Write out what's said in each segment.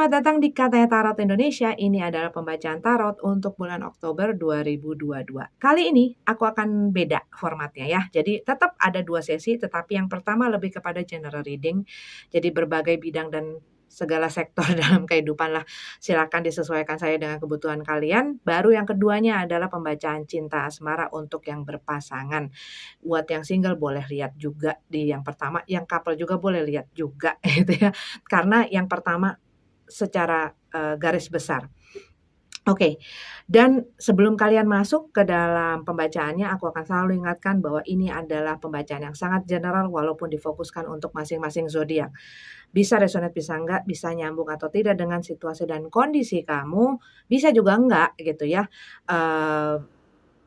selamat datang di Katanya Tarot Indonesia. Ini adalah pembacaan tarot untuk bulan Oktober 2022. Kali ini aku akan beda formatnya ya. Jadi tetap ada 2 sesi, tetapi yang pertama lebih kepada general reading. Jadi berbagai bidang dan segala sektor dalam kehidupan lah. Silakan disesuaikan saya dengan kebutuhan kalian. Baru yang keduanya adalah pembacaan cinta asmara untuk yang berpasangan. Buat yang single boleh lihat juga di yang pertama, yang couple juga boleh lihat juga gitu ya. Karena yang pertama secara, garis besar. Oke, dan sebelum kalian masuk ke dalam pembacaannya, aku akan selalu ingatkan bahwa ini adalah pembacaan yang sangat general walaupun difokuskan untuk masing-masing zodiak. Bisa resonate, bisa enggak, bisa nyambung atau tidak dengan situasi dan kondisi kamu, bisa juga enggak gitu ya.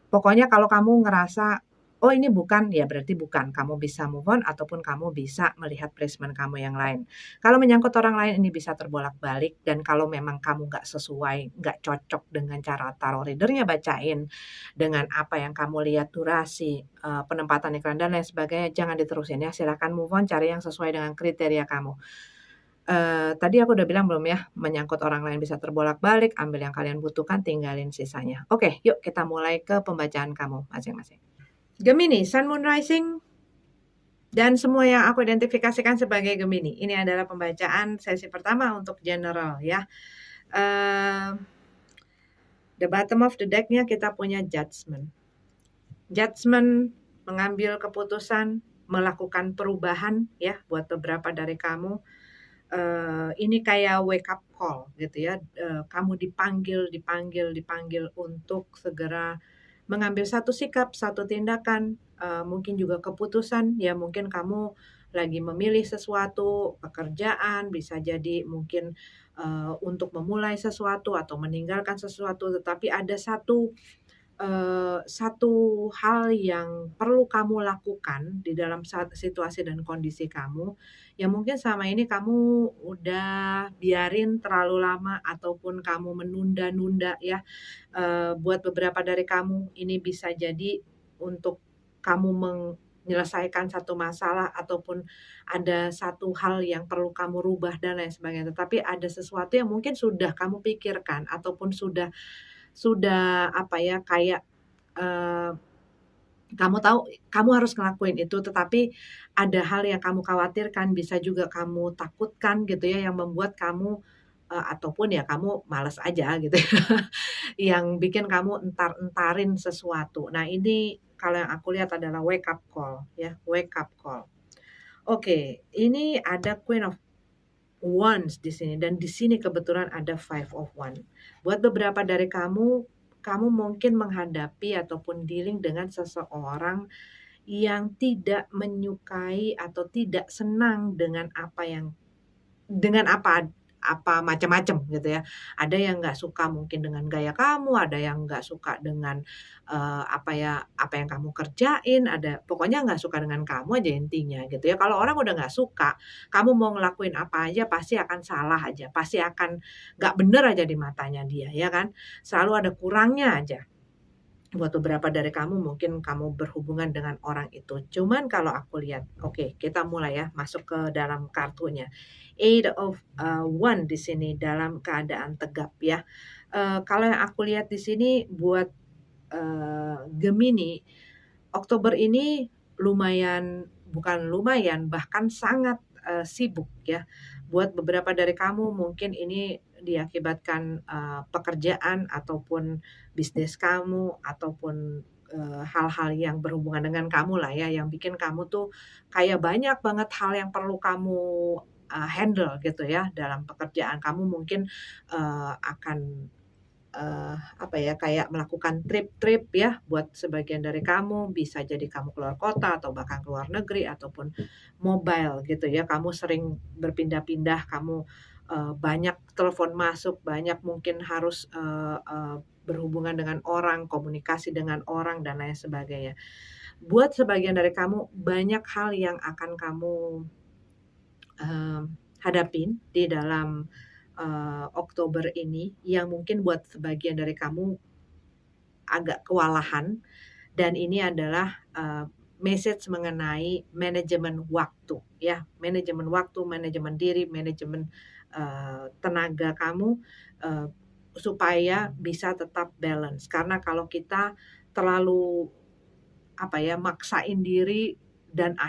Pokoknya kalau kamu ngerasa, "Oh ini bukan," ya berarti bukan. Kamu bisa move on ataupun kamu bisa melihat placement kamu yang lain. Kalau menyangkut orang lain ini bisa terbolak-balik dan kalau memang kamu nggak sesuai, nggak cocok dengan cara tarot reader-nya bacain, dengan apa yang kamu lihat durasi, penempatan iklan dan lain sebagainya, jangan diterusin ya. Silakan move on, cari yang sesuai dengan kriteria kamu. Tadi aku udah bilang belum ya, menyangkut orang lain bisa terbolak-balik, ambil yang kalian butuhkan, tinggalin sisanya. Oke, yuk kita mulai ke pembacaan kamu masing-masing. Gemini, Sun, Moon, Rising, dan semua yang aku identifikasikan sebagai Gemini. Ini adalah pembacaan sesi pertama untuk general ya. The bottom of the deck-nya kita punya Judgment. Judgment, mengambil keputusan, melakukan perubahan ya buat beberapa dari kamu. Ini kayak wake up call gitu ya. Kamu dipanggil untuk segera mengambil satu sikap, satu tindakan, mungkin juga keputusan. Ya mungkin kamu lagi memilih sesuatu, pekerjaan, bisa jadi mungkin untuk memulai sesuatu atau meninggalkan sesuatu. Tetapi ada satu hal yang perlu kamu lakukan di dalam situasi dan kondisi kamu, yang mungkin selama ini kamu udah biarin terlalu lama ataupun kamu menunda-nunda ya. Buat beberapa dari kamu ini bisa jadi untuk kamu menyelesaikan satu masalah ataupun ada satu hal yang perlu kamu rubah dan lain sebagainya. Tetapi ada sesuatu yang mungkin sudah kamu pikirkan ataupun sudah apa ya, kayak, eee, kamu tahu kamu harus ngelakuin itu, tetapi ada hal yang kamu khawatirkan, bisa juga kamu takutkan gitu ya, yang membuat kamu, ataupun ya kamu malas aja gitu ya, yang bikin kamu entar-entarin sesuatu. Nah ini kalau yang aku lihat adalah wake up call ya, wake up call. Oke, ini ada Queen of Wands di sini dan di sini kebetulan ada Five of Wands. Buat beberapa dari kamu, kamu mungkin menghadapi ataupun dealing dengan seseorang yang tidak menyukai atau tidak senang dengan apa macam-macam gitu ya. Ada yang nggak suka mungkin dengan gaya kamu, ada yang nggak suka dengan, apa yang kamu kerjain, ada pokoknya nggak suka dengan kamu aja intinya gitu ya. Kalau orang udah nggak suka, kamu mau ngelakuin apa aja pasti akan salah aja, pasti akan nggak bener aja di matanya dia, ya kan. Selalu ada kurangnya aja. Buat beberapa dari kamu mungkin kamu berhubungan dengan orang itu. Cuman kalau aku lihat, oke kita mulai ya masuk ke dalam kartunya. Eight of Wands di sini dalam keadaan tegap ya. Kalau yang aku lihat di sini buat Gemini, Oktober ini bukan lumayan, bahkan sangat sibuk ya. Buat beberapa dari kamu mungkin ini diakibatkan pekerjaan ataupun bisnis kamu ataupun hal-hal yang berhubungan dengan kamu lah ya, yang bikin kamu tuh kayak banyak banget hal yang perlu kamu handle gitu ya dalam pekerjaan kamu. Mungkin akan apa ya, kayak melakukan trip-trip ya buat sebagian dari kamu, bisa jadi kamu keluar kota atau bahkan keluar negeri ataupun mobile gitu ya. Kamu sering berpindah-pindah, kamu banyak telepon masuk, banyak mungkin harus berhubungan dengan orang, komunikasi dengan orang dan lain sebagainya. Buat sebagian dari kamu banyak hal yang akan kamu hadapin di dalam Oktober ini yang mungkin buat sebagian dari kamu agak kewalahan dan ini adalah message mengenai manajemen waktu ya, manajemen waktu, manajemen diri, manajemen tenaga kamu, eee, supaya bisa tetap balance. Karena kalau kita terlalu, maksain diri dan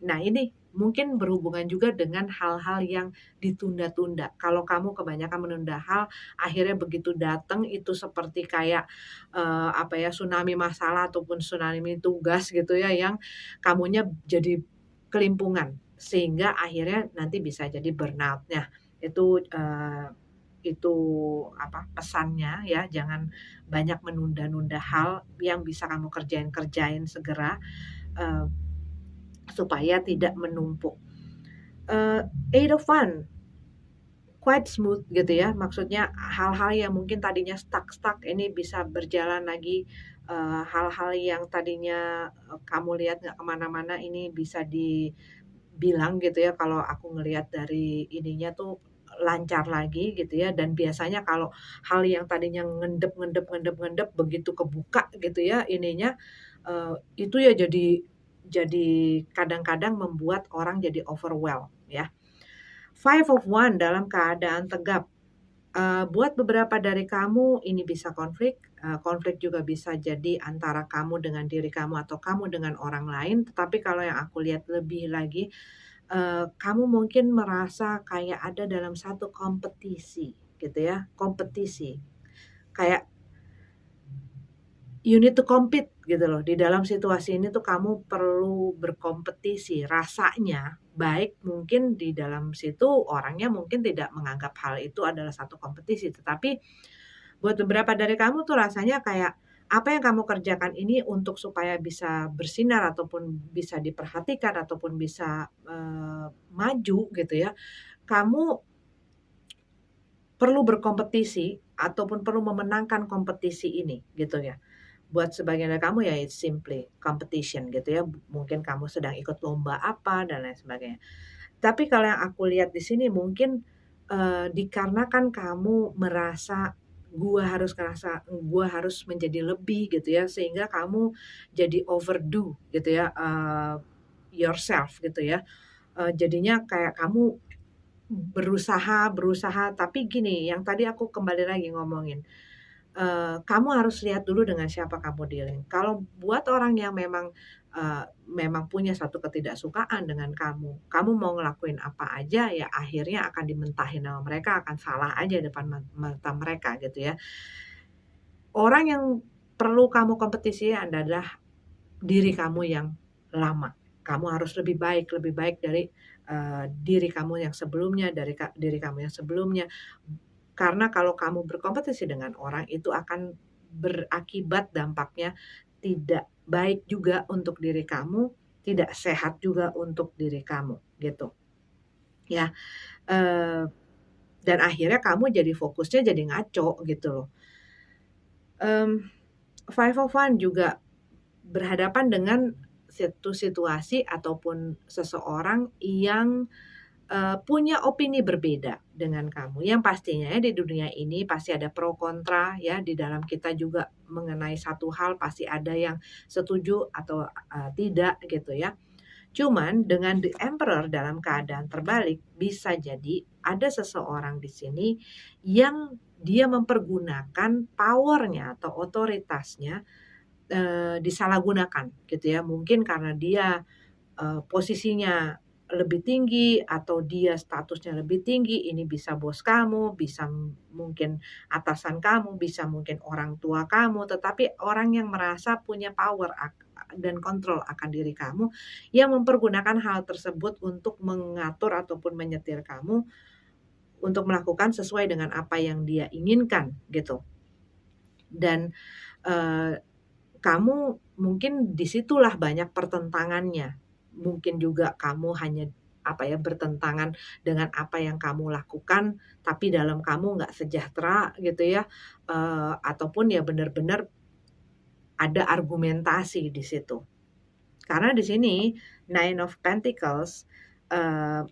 nah ini mungkin berhubungan juga dengan hal-hal yang ditunda-tunda. Kalau kamu kebanyakan menunda hal, akhirnya begitu datang itu seperti kayak, tsunami masalah ataupun tsunami tugas gitu ya, yang kamunya jadi kelimpungan, sehingga akhirnya nanti bisa jadi burnout. Nah, itu, itu pesannya ya, jangan banyak menunda-nunda hal yang bisa kamu kerjain segera, eee, supaya tidak menumpuk. Eight of One, quite smooth gitu ya, maksudnya hal-hal yang mungkin tadinya stuck-stuck ini bisa berjalan lagi, hal-hal yang tadinya, kamu lihat nggak kemana-mana ini bisa dibilang gitu ya, kalau aku ngelihat dari ininya tuh lancar lagi gitu ya, dan biasanya kalau hal yang tadinya ngendep begitu kebuka gitu ya ininya, itu ya jadi kadang-kadang membuat orang jadi overwhelmed ya. Five of One dalam keadaan tegap. Buat beberapa dari kamu ini bisa konflik, konflik juga bisa jadi antara kamu dengan diri kamu atau kamu dengan orang lain. Tetapi kalau yang aku lihat lebih lagi, kamu mungkin merasa kayak ada dalam satu kompetisi gitu ya, kompetisi. Kayak you need to compete gitu loh. Di dalam situasi ini tuh kamu perlu berkompetisi. Rasanya baik mungkin di dalam situ orangnya mungkin tidak menganggap hal itu adalah satu kompetisi, tetapi buat beberapa dari kamu tuh rasanya kayak apa yang kamu kerjakan ini untuk supaya bisa bersinar ataupun bisa diperhatikan ataupun bisa, maju gitu ya, kamu perlu berkompetisi ataupun perlu memenangkan kompetisi ini gitu ya. Buat sebagian dari kamu ya it's simply competition gitu ya, mungkin kamu sedang ikut lomba apa dan lain sebagainya. Tapi kalau yang aku lihat di sini mungkin, dikarenakan kamu merasa, gua harus menjadi lebih gitu ya, sehingga kamu jadi overdo gitu ya, yourself gitu ya. Jadinya kayak kamu berusaha berusaha, tapi gini, yang tadi aku kembali lagi ngomongin, kamu harus lihat dulu dengan siapa kamu dealing. Kalau buat orang yang memang punya satu ketidaksukaan dengan kamu, kamu mau ngelakuin apa aja ya akhirnya akan dimentahin sama mereka, akan salah aja depan mata mereka gitu ya. Orang yang perlu kamu kompetisi adalah diri kamu yang lama. Kamu harus lebih baik dari, diri kamu yang sebelumnya, diri kamu yang sebelumnya. Karena kalau kamu berkompetisi dengan orang itu akan berakibat dampaknya tidak baik juga untuk diri kamu, tidak sehat juga untuk diri kamu, gitu. Ya, eee, dan akhirnya kamu jadi fokusnya jadi ngaco gitu loh. Five of One juga berhadapan dengan situasi ataupun seseorang yang punya opini berbeda dengan kamu, yang pastinya ya di dunia ini pasti ada pro kontra ya, di dalam kita juga mengenai satu hal pasti ada yang setuju atau, tidak gitu ya. Cuman dengan The Emperor dalam keadaan terbalik, bisa jadi ada seseorang di sini yang dia mempergunakan power-nya atau otoritasnya, disalahgunakan gitu ya. Mungkin karena dia posisinya lebih tinggi atau dia statusnya lebih tinggi, ini bisa bos kamu, bisa mungkin atasan kamu, bisa mungkin orang tua kamu, tetapi orang yang merasa punya power dan kontrol akan diri kamu, yang mempergunakan hal tersebut untuk mengatur ataupun menyetir kamu untuk melakukan sesuai dengan apa yang dia inginkan gitu. Dan, eee, kamu mungkin disitulah banyak pertentangannya. Mungkin juga kamu hanya, bertentangan dengan apa yang kamu lakukan, tapi dalam kamu nggak sejahtera gitu ya, ataupun ya benar-benar ada argumentasi di situ. Karena di sini Nine of Pentacles, eee,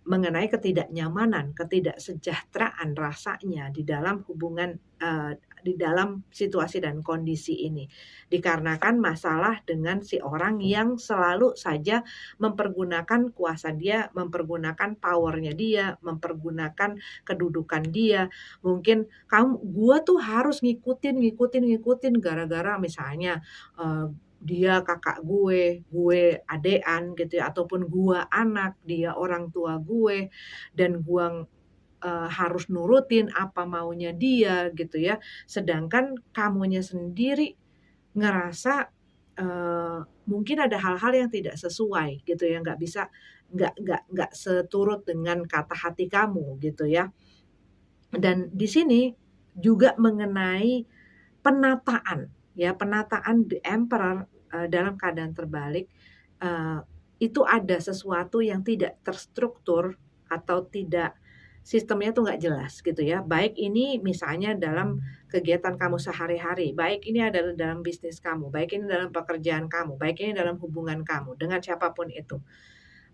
mengenai ketidaknyamanan, ketidaksejahteraan rasanya di dalam hubungan, di dalam situasi dan kondisi ini. Dikarenakan masalah dengan si orang yang selalu saja mempergunakan kuasa dia, mempergunakan power-nya dia, mempergunakan kedudukan dia. Mungkin gua tuh harus ngikutin gara-gara misalnya, dia kakak gue adean gitu ya, ataupun gua anak, dia orang tua gue, dan gua harus nurutin apa maunya dia gitu ya. Sedangkan kamunya sendiri ngerasa, mungkin ada hal-hal yang tidak sesuai gitu ya, nggak bisa nggak seturut dengan kata hati kamu gitu ya. Dan di sini juga mengenai penataan ya, penataan The Emperor, dalam keadaan terbalik, eee, itu ada sesuatu yang tidak terstruktur atau tidak sistemnya tuh nggak jelas gitu ya. Baik ini misalnya dalam kegiatan kamu sehari-hari, baik ini adalah dalam bisnis kamu, baik ini dalam pekerjaan kamu, baik ini dalam hubungan kamu dengan siapapun itu.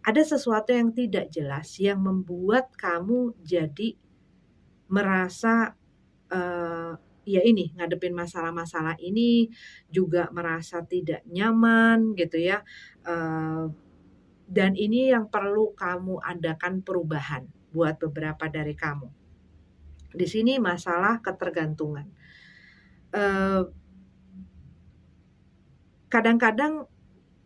Ada sesuatu yang tidak jelas yang membuat kamu jadi merasa, eee, ya ini, ngadepin masalah-masalah ini juga merasa tidak nyaman gitu ya, eee, dan ini yang perlu kamu adakan perubahan buat beberapa dari kamu. Di sini masalah ketergantungan. Eee, Kadang-kadang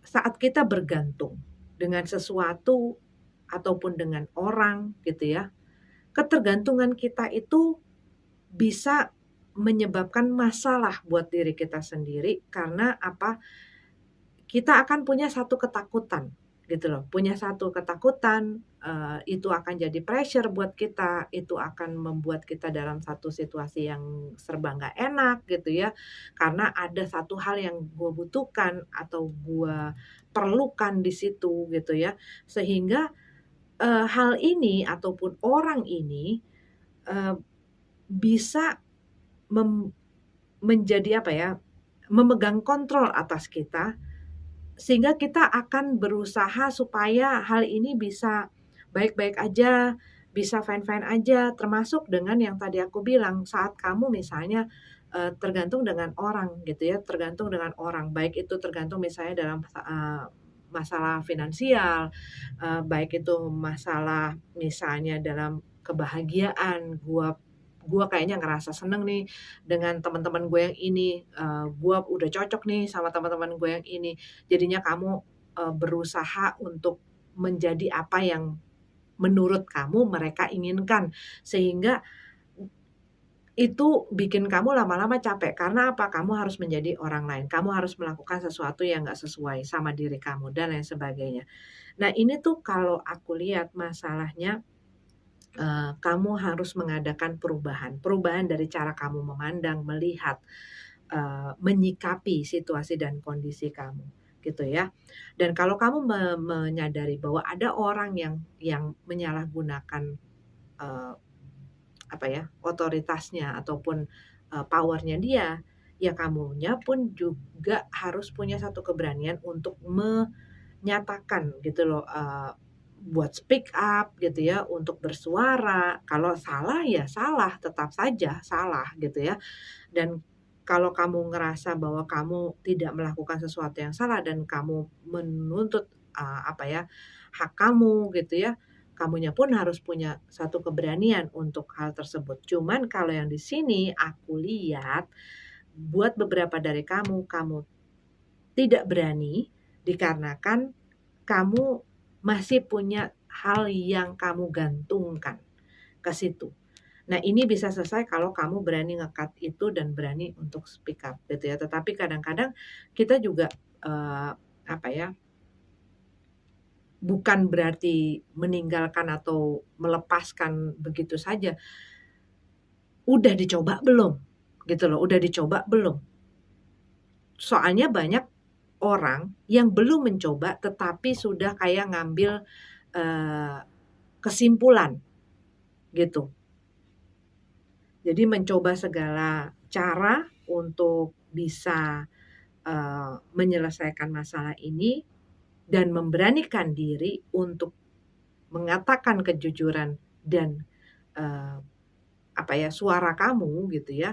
saat kita bergantung dengan sesuatu ataupun dengan orang gitu ya, ketergantungan kita itu bisa menyebabkan masalah buat diri kita sendiri karena apa, kita akan punya satu ketakutan gitu loh, punya satu ketakutan, itu akan jadi pressure buat kita, itu akan membuat kita dalam satu situasi yang serba nggak enak gitu ya, karena ada satu hal yang gue butuhkan atau gue perlukan di situ gitu ya. Sehingga, hal ini ataupun orang ini, eee, bisa menjadi apa ya, memegang kontrol atas kita, sehingga kita akan berusaha supaya hal ini bisa baik-baik aja, bisa fine-fine aja, termasuk dengan yang tadi aku bilang, saat kamu misalnya, tergantung dengan orang gitu ya, tergantung dengan orang, baik itu tergantung misalnya dalam masalah finansial, baik itu masalah misalnya dalam kebahagiaan, gua kayaknya ngerasa seneng nih dengan teman-teman gue yang ini, gua udah cocok nih sama teman-teman gue yang ini. Jadinya kamu, berusaha untuk menjadi apa yang menurut kamu mereka inginkan. Sehingga itu bikin kamu lama-lama capek, karena apa? Kamu harus menjadi orang lain, kamu harus melakukan sesuatu yang nggak sesuai sama diri kamu dan lain sebagainya. Nah ini tuh kalau aku lihat masalahnya, kamu harus mengadakan perubahan. Perubahan dari cara kamu memandang, melihat, menyikapi situasi dan kondisi kamu, gitu ya. Dan kalau kamu menyadari bahwa ada orang yang menyalahgunakan, eee, apa ya, otoritasnya ataupun, power-nya dia, ya kamunya pun juga harus punya satu keberanian untuk menyatakan gitu loh, buat speak up gitu ya, untuk bersuara. Kalau salah ya salah, tetap saja salah gitu ya. Dan kalau kamu ngerasa bahwa kamu tidak melakukan sesuatu yang salah dan kamu menuntut, apa ya, hak kamu gitu ya, kamunya pun harus punya satu keberanian untuk hal tersebut. Cuman kalau yang di sini aku lihat, buat beberapa dari kamu, kamu tidak berani dikarenakan kamu masih punya hal yang kamu gantungkan ke situ. Nah, ini bisa selesai kalau kamu berani nge-cut itu dan berani untuk speak up gitu ya. Tetapi kadang-kadang kita juga, apa ya, bukan berarti meninggalkan atau melepaskan begitu saja. Udah dicoba belum? Gitu loh, udah dicoba belum? Soalnya banyak orang yang belum mencoba tetapi sudah kayak ngambil, eee, kesimpulan gitu. Jadi mencoba segala cara untuk bisa, menyelesaikan masalah ini dan memberanikan diri untuk mengatakan kejujuran dan, eee, apa ya, suara kamu gitu ya,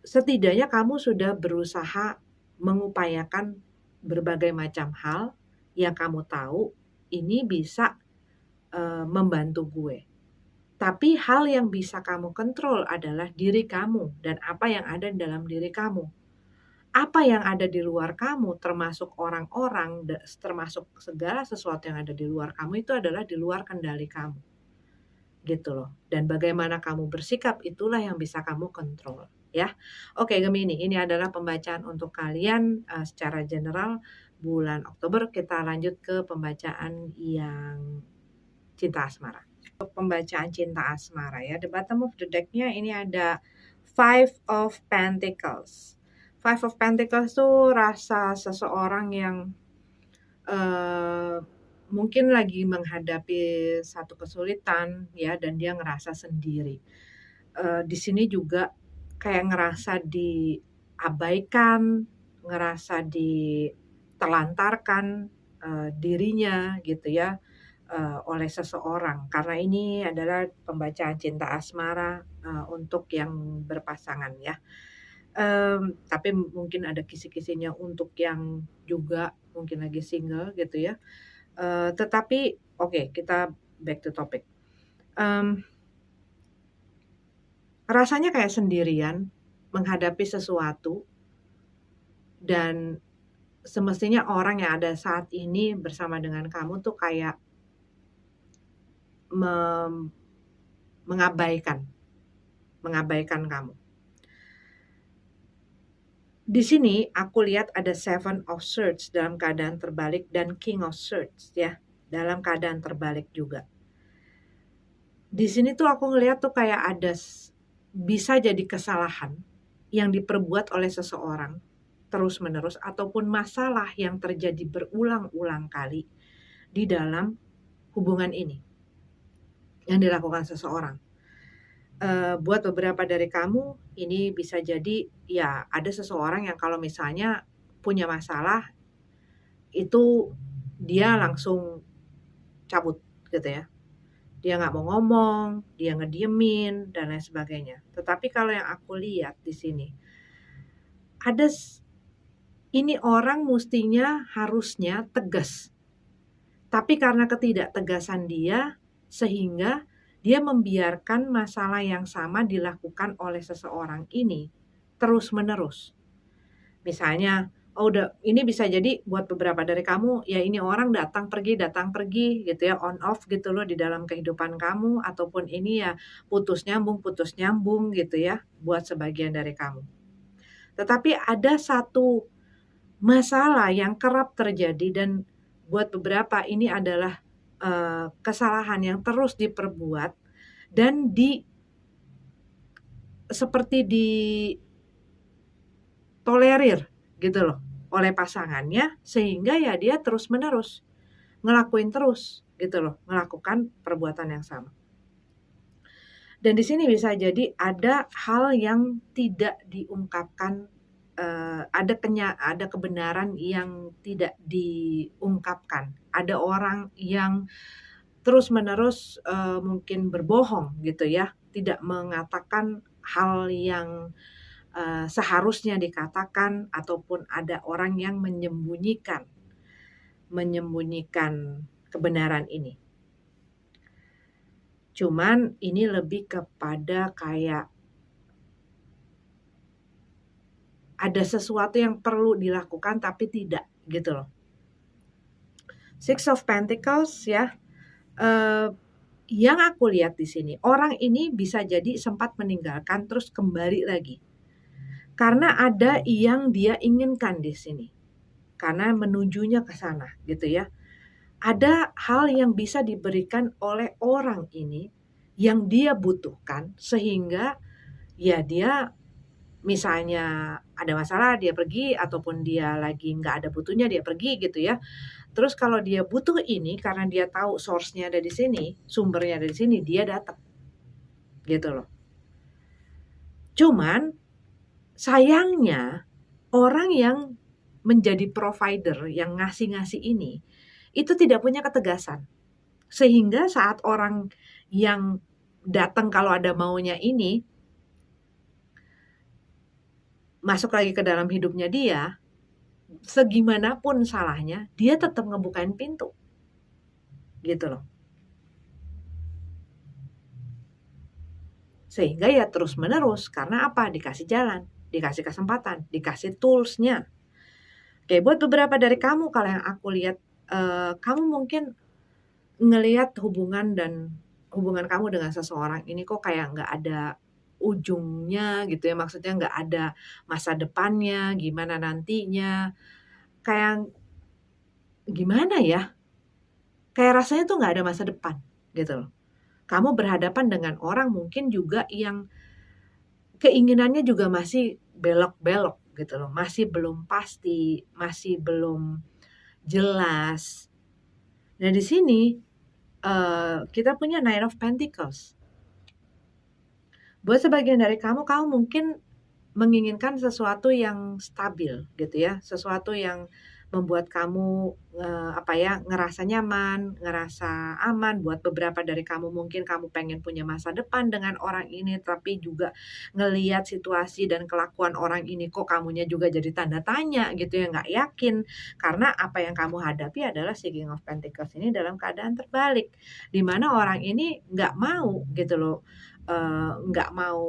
setidaknya kamu sudah berusaha mengupayakan berbagai macam hal yang kamu tahu ini bisa, membantu gue. Tapi hal yang bisa kamu kontrol adalah diri kamu dan apa yang ada di dalam diri kamu. Apa yang ada di luar kamu, termasuk orang-orang, termasuk segala sesuatu yang ada di luar kamu itu adalah di luar kendali kamu, gitu loh. Dan bagaimana kamu bersikap itulah yang bisa kamu kontrol, ya. Oke Gemini, ini adalah pembacaan untuk kalian, secara general bulan Oktober. Kita lanjut ke pembacaan yang cinta asmara. Pembacaan cinta asmara ya, the bottom of the deck-nya ini ada Five of Pentacles. Five of Pentacles tuh rasa seseorang yang mungkin lagi menghadapi satu kesulitan ya, dan dia ngerasa sendiri. Di sini juga kayak ngerasa diabaikan, ngerasa ditelantarkan dirinya gitu ya, oleh seseorang. Karena ini adalah pembacaan cinta asmara untuk yang berpasangan ya. Tapi mungkin ada kisi-kisinya untuk yang juga mungkin lagi single gitu ya. Tetapi oke, kita back to topic. Rasanya kayak sendirian menghadapi sesuatu dan semestinya orang yang ada saat ini bersama dengan kamu tuh kayak mengabaikan kamu. Di sini aku lihat ada Seven of Swords dalam keadaan terbalik dan King of Swords ya, dalam keadaan terbalik juga. Di sini tuh aku ngelihat tuh kayak ada bisa jadi kesalahan yang diperbuat oleh seseorang terus-menerus ataupun masalah yang terjadi berulang-ulang kali di dalam hubungan ini yang dilakukan seseorang. Buat beberapa dari kamu ini bisa jadi ya ada seseorang yang kalau misalnya punya masalah itu dia langsung cabut gitu ya. Dia nggak mau ngomong, dia ngediemin dan lain sebagainya. Tetapi kalau yang aku lihat di sini ada ini orang mustinya harusnya tegas. Tapi karena ketidaktegasan dia sehingga dia membiarkan masalah yang sama dilakukan oleh seseorang ini terus-menerus. Misalnya, udah ini bisa jadi buat beberapa dari kamu, ya ini orang datang pergi gitu ya, on off gitu loh di dalam kehidupan kamu, ataupun ini ya putus nyambung gitu ya, buat sebagian dari kamu. Tetapi ada satu masalah yang kerap terjadi dan buat beberapa ini adalah kesalahan yang terus diperbuat dan seperti ditolerir gitu loh oleh pasangannya sehingga ya dia terus-menerus ngelakuin terus gitu loh, melakukan perbuatan yang sama. Dan di sini bisa jadi ada hal yang tidak diungkapkan, ada kebenaran yang tidak diungkapkan. Ada orang yang terus-menerus, mungkin berbohong gitu ya, tidak mengatakan hal yang, seharusnya dikatakan ataupun ada orang yang menyembunyikan kebenaran ini. Cuman ini lebih kepada kayak ada sesuatu yang perlu dilakukan tapi tidak gitu loh. Six of Pentacles ya. Yang aku lihat di sini, orang ini bisa jadi sempat meninggalkan terus kembali lagi. Karena ada yang dia inginkan di sini. Karena menujunya ke sana gitu ya. Ada hal yang bisa diberikan oleh orang ini yang dia butuhkan sehingga ya dia misalnya ada masalah dia pergi ataupun dia lagi nggak ada butuhnya dia pergi gitu ya. Terus kalau dia butuh ini karena dia tahu source-nya ada di sini, sumbernya ada di sini, dia datang. Gitu loh. Cuman sayangnya orang yang menjadi provider yang ngasih-ngasih ini itu tidak punya ketegasan. Sehingga saat orang yang datang kalau ada maunya ini masuk lagi ke dalam hidupnya dia, segimanapun salahnya, dia tetap ngebukain pintu, gitu loh. Sehingga ya terus-menerus, karena apa? Dikasih jalan, dikasih kesempatan, dikasih tools-nya. Oke, buat beberapa dari kamu kalau yang aku lihat, kamu mungkin ngelihat hubungan kamu dengan seseorang ini kok kayak nggak ada ujungnya gitu ya, maksudnya nggak ada masa depannya, gimana nantinya, kayak gimana ya, kayak rasanya tuh nggak ada masa depan, gitu loh. Kamu berhadapan dengan orang mungkin juga yang keinginannya juga masih belok-belok gitu loh, masih belum pasti, masih belum jelas. Nah di sini, kita punya Nine of Pentacles. Buat sebagian dari kamu, kamu mungkin menginginkan sesuatu yang stabil gitu ya, sesuatu yang membuat kamu, ngerasa nyaman, ngerasa aman. Buat beberapa dari kamu mungkin kamu pengen punya masa depan dengan orang ini, tapi juga ngelihat situasi dan kelakuan orang ini kok kamunya juga jadi tanda tanya gitu ya, nggak yakin. Karena apa yang kamu hadapi adalah si King of Pentacles ini dalam keadaan terbalik, di mana orang ini nggak mau gitu loh, nggak mau,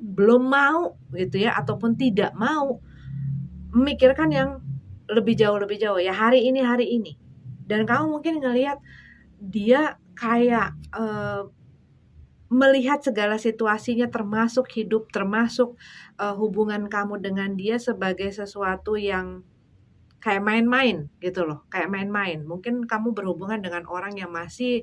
belum mau gitu ya, ataupun tidak mau memikirkan yang lebih jauh ya, hari ini. Dan kamu mungkin ngelihat dia kayak, melihat segala situasinya termasuk hidup, termasuk, hubungan kamu dengan dia sebagai sesuatu yang kayak main-main gitu loh, kayak main-main. Mungkin kamu berhubungan dengan orang yang masih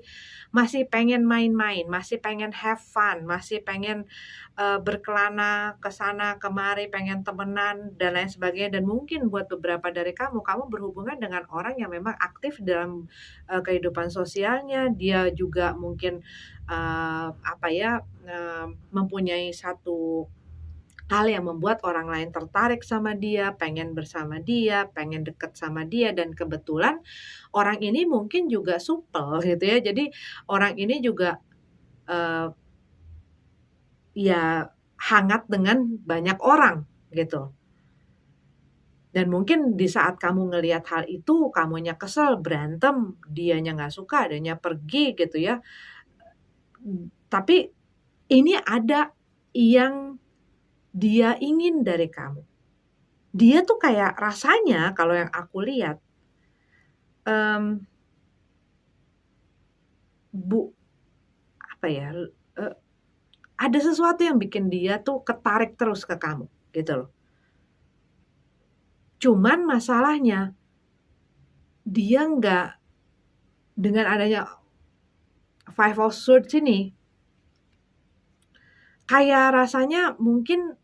masih pengen main-main, masih pengen have fun, masih pengen, berkelana ke sana kemari, pengen temenan dan lain sebagainya. Dan mungkin buat beberapa dari kamu, kamu berhubungan dengan orang yang memang aktif dalam, kehidupan sosialnya. Dia juga mungkin, mempunyai satu hal yang membuat orang lain tertarik sama dia, pengen bersama dia, pengen deket sama dia, dan kebetulan orang ini mungkin juga supel gitu ya. Jadi orang ini juga, eee, ya hangat dengan banyak orang gitu. Dan mungkin di saat kamu ngelihat hal itu, kamunya kesel, berantem, dianya nggak suka, dianya pergi gitu ya. Tapi ini ada yang dia ingin dari kamu. Dia tuh kayak rasanya kalau yang aku lihat, mmm, bu apa ya, eee, ada sesuatu yang bikin dia tuh ketarik terus ke kamu, gitu loh. Cuman masalahnya, dia nggak, dengan adanya Five of Swords ini, kayak rasanya mungkin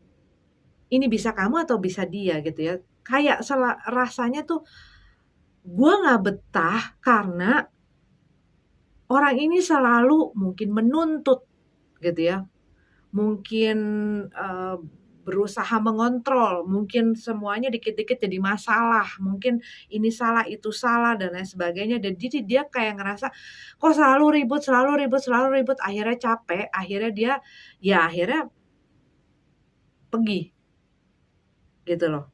ini bisa kamu atau bisa dia gitu ya. Kayak rasanya tuh, gua nggak betah karena orang ini selalu mungkin menuntut gitu ya, mungkin, eee, berusaha mengontrol, mungkin semuanya dikit-dikit jadi masalah, mungkin ini salah, itu salah, dan lain sebagainya. Dan jadi dia kayak ngerasa, kok selalu ribut selalu ribut selalu ribut, akhirnya capek, akhirnya dia, ya akhirnya pergi, gitu loh.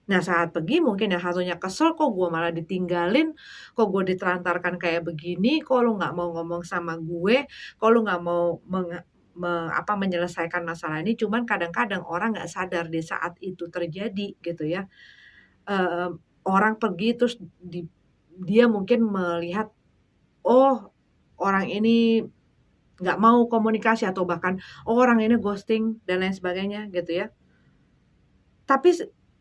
Nah saat pergi mungkin yang satunya kesel, "Kok gue malah ditinggalin, kok gue ditelantarkan kayak begini, kok lu nggak mau ngomong sama gue, kok lu nggak mau menyelesaikan masalah ini." Cuman kadang-kadang orang nggak sadar di saat itu terjadi gitu ya, eee, orang pergi terus dia mungkin melihat, oh orang ini nggak mau komunikasi, atau bahkan, oh orang ini ghosting dan lain sebagainya gitu ya. Tapi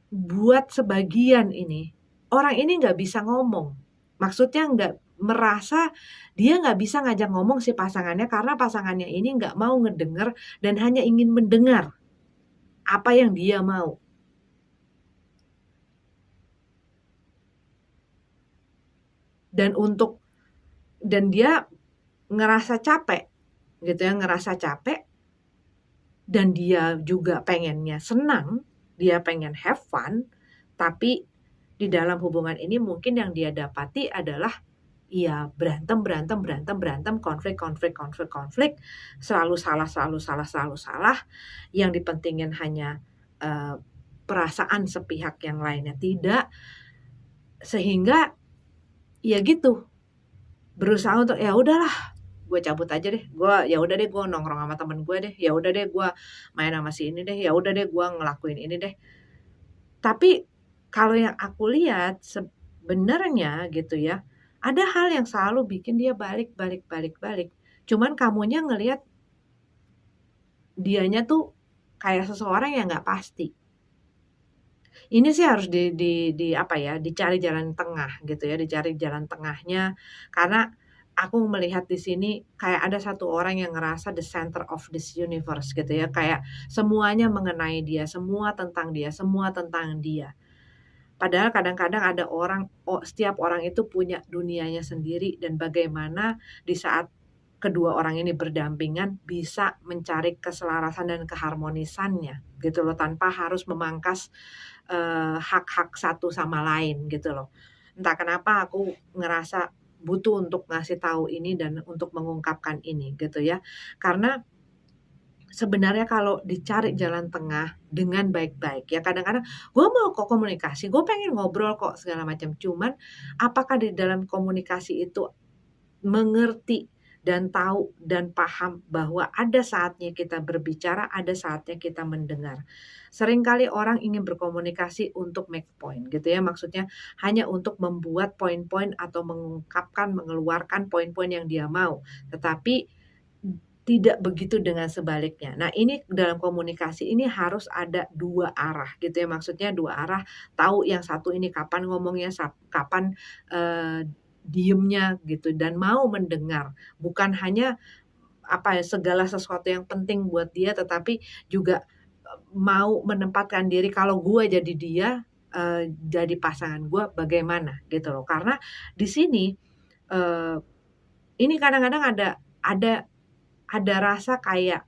buat sebagian ini, orang ini nggak bisa ngomong. Maksudnya nggak merasa, dia nggak bisa ngajak ngomong si pasangannya karena pasangannya ini nggak mau ngedenger dan hanya ingin mendengar apa yang dia mau. Dan dia ngerasa capek gitu ya, ngerasa capek, dan dia juga pengennya senang, dia pengen have fun, tapi di dalam hubungan ini mungkin yang dia dapati adalah, iya, berantem berantem berantem berantem, konflik konflik konflik konflik, selalu salah selalu salah selalu salah, yang dipentingin hanya eee, perasaan sepihak yang lainnya, tidak, sehingga ya gitu, berusaha untuk, "Ya udahlah, gue cabut aja deh, ya udah deh gue nongkrong sama temen gue deh, ya udah deh gue main sama si ini deh, ya udah deh gue ngelakuin ini deh." Tapi kalau yang aku lihat sebenarnya gitu ya, ada hal yang selalu bikin dia balik balik balik balik. Cuman kamunya ngelihat dianya tuh kayak seseorang yang nggak pasti. Ini sih harus di apa ya, dicari jalan tengah gitu ya, dicari jalan tengahnya, karena aku melihat di sini kayak ada satu orang yang ngerasa the center of this universe gitu ya, kayak semuanya mengenai dia, semua tentang dia, semua tentang dia. Padahal kadang-kadang ada orang, setiap orang itu punya dunianya sendiri dan bagaimana di saat kedua orang ini berdampingan bisa mencari keselarasan dan keharmonisannya gitu loh, tanpa harus memangkas, hak-hak satu sama lain gitu loh. Entah kenapa aku ngerasa butuh untuk ngasih tahu ini dan untuk mengungkapkan ini gitu ya. Karena sebenarnya kalau dicari jalan tengah dengan baik-baik ya kadang-kadang gue mau kok komunikasi, gue pengen ngobrol kok segala macam, cuman apakah di dalam komunikasi itu mengerti dan tahu dan paham bahwa ada saatnya kita berbicara, ada saatnya kita mendengar. Seringkali orang ingin berkomunikasi untuk make point gitu ya, maksudnya hanya untuk membuat poin-poin atau mengungkapkan, mengeluarkan poin-poin yang dia mau. Tetapi tidak begitu dengan sebaliknya. Nah, ini dalam komunikasi ini harus ada 2 arah gitu ya, maksudnya 2 arah, tahu yang satu ini kapan ngomongnya, kapan, diemnya gitu dan mau mendengar. Bukan hanya apa ya, segala sesuatu yang penting buat dia, tetapi juga, mau menempatkan diri kalau gue jadi dia, jadi pasangan gue bagaimana gitu loh. Karena di sini, eee, ini kadang-kadang ada ada rasa kayak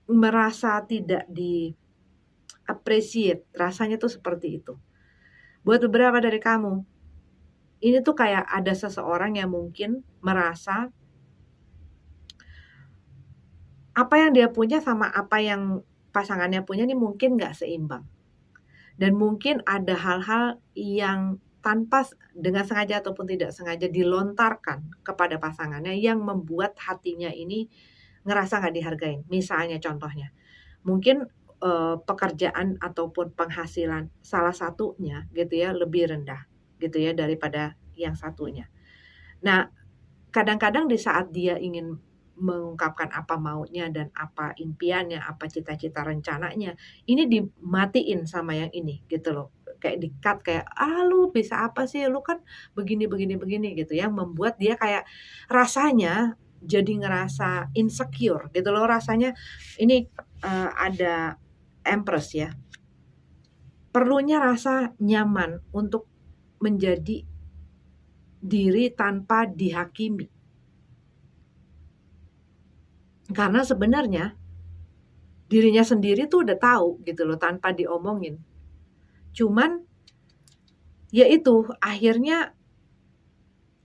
merasa tidak di-appreciate, rasanya tuh seperti itu. Buat beberapa dari kamu, ini tuh kayak ada seseorang yang mungkin merasa apa yang dia punya sama apa yang pasangannya punya nih mungkin nggak seimbang. Dan mungkin ada hal-hal yang tanpa dengan sengaja ataupun tidak sengaja dilontarkan kepada pasangannya yang membuat hatinya ini ngerasa nggak dihargain. Misalnya contohnya, mungkin, pekerjaan ataupun penghasilan salah satunya gitu ya lebih rendah gitu ya daripada yang satunya. Nah, kadang-kadang di saat dia ingin mengungkapkan apa maunya dan apa impiannya, apa cita-cita rencananya, ini dimatiin sama yang ini gitu loh. Kayak di-cut kayak, "Ah, lu bisa apa sih? Lu kan begini begini begini," gitu yang membuat dia kayak rasanya jadi ngerasa insecure gitu loh, rasanya ini, ada Empress ya, perlunya rasa nyaman untuk menjadi diri tanpa dihakimi. Karena sebenarnya dirinya sendiri tuh udah tahu gitu loh tanpa diomongin. Cuman ya itu akhirnya,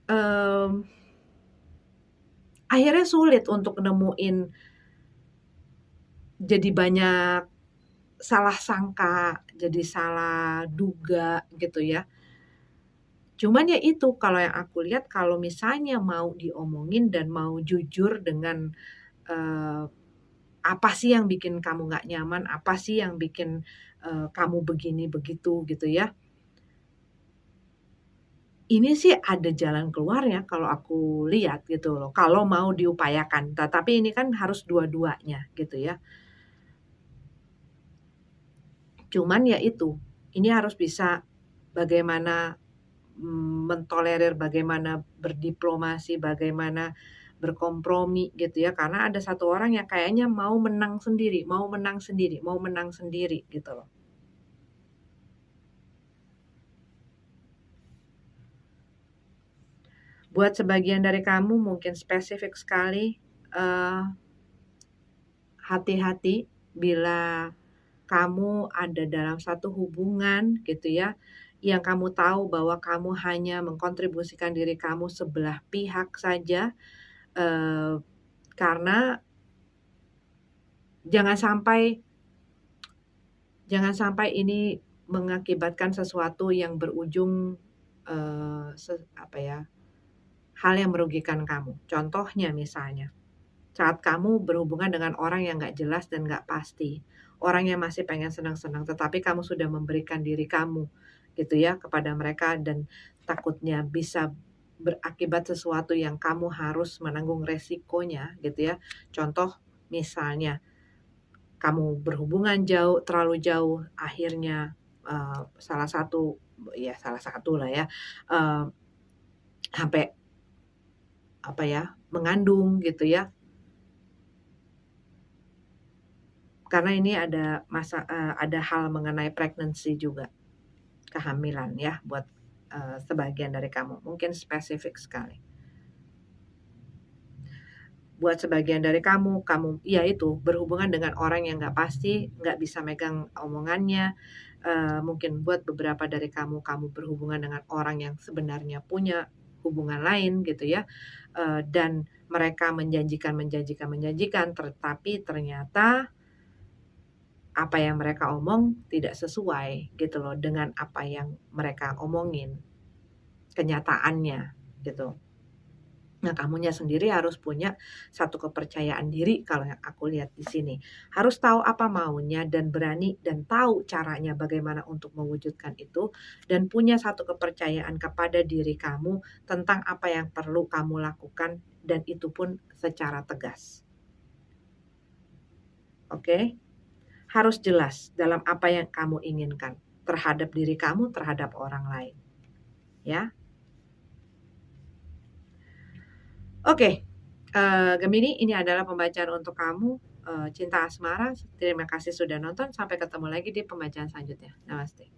mmm, akhirnya sulit untuk nemuin jadi banyak salah sangka, jadi salah duga gitu ya. Cuman ya itu kalau yang aku lihat kalau misalnya mau diomongin dan mau jujur dengan, eee, apa sih yang bikin kamu nggak nyaman, apa sih yang bikin, kamu begini begitu gitu ya. Ini sih ada jalan keluarnya kalau aku lihat gitu loh, kalau mau diupayakan. Tapi ini kan harus dua-duanya gitu ya. Cuman ya itu, ini harus bisa bagaimana, mentolerir, bagaimana berdiplomasi, bagaimana berkompromi gitu ya, karena ada satu orang yang kayaknya mau menang sendiri mau menang sendiri mau menang sendiri gitu loh. Buat sebagian dari kamu mungkin spesifik sekali, eee, hati-hati bila kamu ada dalam satu hubungan gitu ya, yang kamu tahu bahwa kamu hanya mengkontribusikan diri kamu sebelah pihak saja, eee, karena jangan sampai Jangan sampai ini mengakibatkan sesuatu yang berujung, eee, apa ya, hal yang merugikan kamu. Contohnya misalnya, saat kamu berhubungan dengan orang yang nggak jelas dan nggak pasti, orang yang masih pengen senang-senang, tetapi kamu sudah memberikan diri kamu, gitu ya, kepada mereka dan takutnya bisa berakibat sesuatu yang kamu harus menanggung resikonya, gitu ya. Contoh misalnya, kamu berhubungan terlalu jauh, akhirnya, salah satu ya salah satu lah ya, eee, sampai apa ya, mengandung gitu ya. Karena ini ada hal mengenai pregnancy juga, kehamilan ya buat, sebagian dari kamu, mungkin spesifik sekali. Buat sebagian dari kamu ya itu, berhubungan dengan orang yang nggak pasti, nggak bisa megang omongannya, mungkin buat beberapa dari kamu, kamu berhubungan dengan orang yang sebenarnya punya hubungan lain gitu ya, dan mereka menjanjikan, tetapi ternyata apa yang mereka omong tidak sesuai gitu loh dengan apa yang mereka omongin, kenyataannya gitu. Nah, kamunya sendiri harus punya satu kepercayaan diri kalau yang aku lihat di sini. Harus tahu apa maunya dan berani dan tahu caranya bagaimana untuk mewujudkan itu dan punya satu kepercayaan kepada diri kamu tentang apa yang perlu kamu lakukan dan itu pun secara tegas. Oke? Harus jelas dalam apa yang kamu inginkan terhadap diri kamu, terhadap orang lain, ya. Oke, Gemini, ini adalah pembacaan untuk kamu, cinta asmara. Terima kasih sudah nonton, sampai ketemu lagi di pembacaan selanjutnya. Namaste.